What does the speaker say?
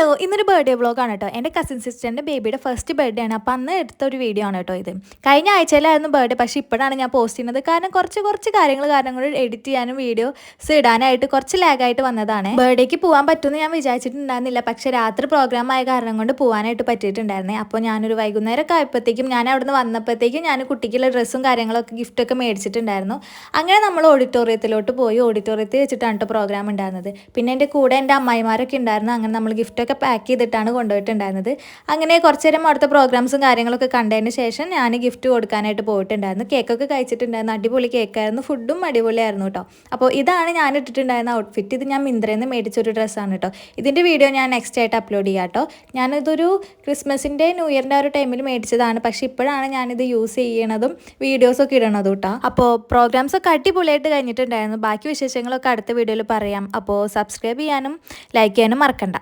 Hello, ഇന്നൊരു birthday വ്ളോഗാണ് കേട്ടോ. എൻ്റെ കസിൻ സിസ്റ്ററിൻ്റെ ബേബിയുടെ ഫസ്റ്റ് ബർത്ത്ഡേ ആണ്. അപ്പോൾ അന്ന് എടുത്തൊരു വീഡിയോ ആണ് കേട്ടോ ഇത്. കഴിഞ്ഞ ആഴ്ചയിലായിരുന്നു ബർത്ത്ഡേ, പക്ഷേ ഇപ്പോഴാണ് ഞാൻ പോസ്റ്റ് ചെയ്യുന്നത്. കാരണം കുറച്ച് കാര്യങ്ങൾ കാരണം കൊണ്ട് എഡിറ്റ് ചെയ്യാനും വീഡിയോസ് ഇടാനായിട്ട് കുറച്ച് ലാഗായിട്ട് വന്നതാണ്. ബർത്ത്ഡേക്ക് പോകാൻ പറ്റുമെന്ന് ഞാൻ വിചാരിച്ചിട്ടുണ്ടായിരുന്നില്ല, പക്ഷേ രാത്രി പ്രോഗ്രാം ആയ കാരണം കൊണ്ട് പോകാനായിട്ട് പറ്റിയിട്ടുണ്ടായിരുന്നേ. അപ്പോൾ ഞാനൊരു വൈകുന്നേരമൊക്കെ ആയപ്പോഴത്തേക്കും ഞാൻ അവിടെ നിന്ന് വന്നപ്പോഴത്തേക്കും ഞാൻ കുട്ടിക്കുള്ള ഡ്രസ്സും കാര്യങ്ങളൊക്കെ ഗിഫ്റ്റൊക്കെ മേടിച്ചിട്ടുണ്ടായിരുന്നു. അങ്ങനെ നമ്മൾ ഓഡിറ്റോറിയത്തിലോട്ട് പോയി. ഓഡിറ്റോറിയത്തിൽ വെച്ചിട്ടാണ് കേട്ടോ പ്രോഗ്രാം ഉണ്ടായിരുന്നത്. പിന്നെ എൻ്റെ കൂടെ എൻ്റെ അമ്മായിമാരൊക്കെ ഉണ്ടായിരുന്നു. അങ്ങനെ നമ്മൾ ഗിഫ്റ്റൊക്കെ പാക്ക് ചെയ്തിട്ടാണ് കൊണ്ടുപോയിട്ടുണ്ടായിരുന്നത്. അങ്ങനെ കുറച്ച് നേരം അവിടുത്തെ പ്രോഗ്രാംസും കാര്യങ്ങളൊക്കെ കണ്ടതിന് ശേഷം ഞാൻ ഗിഫ്റ്റ് കൊടുക്കാനായിട്ട് പോയിട്ടുണ്ടായിരുന്നു. കേക്കൊക്കെ കഴിച്ചിട്ടുണ്ടായിരുന്നു. അടിപൊളി കേക്കായിരുന്നു. ഫുഡും അടിപൊളിയായിരുന്നു കേട്ടോ. അപ്പോൾ ഇതാണ് ഞാൻ ഇട്ടിട്ടുണ്ടായിരുന്ന ഔട്ട്ഫിറ്റ്. ഇത് ഞാൻ മിന്ത്രയിൽ നിന്ന് മേടിച്ചൊരു ഡ്രസ്സാണ് കേട്ടോ. ഇതിൻ്റെ വീഡിയോ ഞാൻ നെക്സ്റ്റ് ആയിട്ട് അപ്ലോഡ് ചെയ്യാം കേട്ടോ. ഞാനിതൊരു ക്രിസ്മസിൻ്റെ ന്യൂ ഇയറിൻ്റെ ആ ഒരു ടൈമിൽ മേടിച്ചതാണ്. പക്ഷേ ഇപ്പോഴാണ് ഞാനിത് യൂസ് ചെയ്യണതും വീഡിയോസൊക്കെ ഇടണതും കേട്ടോ. അപ്പോൾ പ്രോഗ്രാംസൊക്കെ അടിപൊളിയായിട്ട് കഴിഞ്ഞിട്ടുണ്ടായിരുന്നു. ബാക്കി വിശേഷങ്ങളൊക്കെ അടുത്ത വീഡിയോയിൽ പറയാം. അപ്പോൾ സബ്സ്ക്രൈബ് ചെയ്യാനും ലൈക്ക് ചെയ്യാനും മറക്കണ്ട.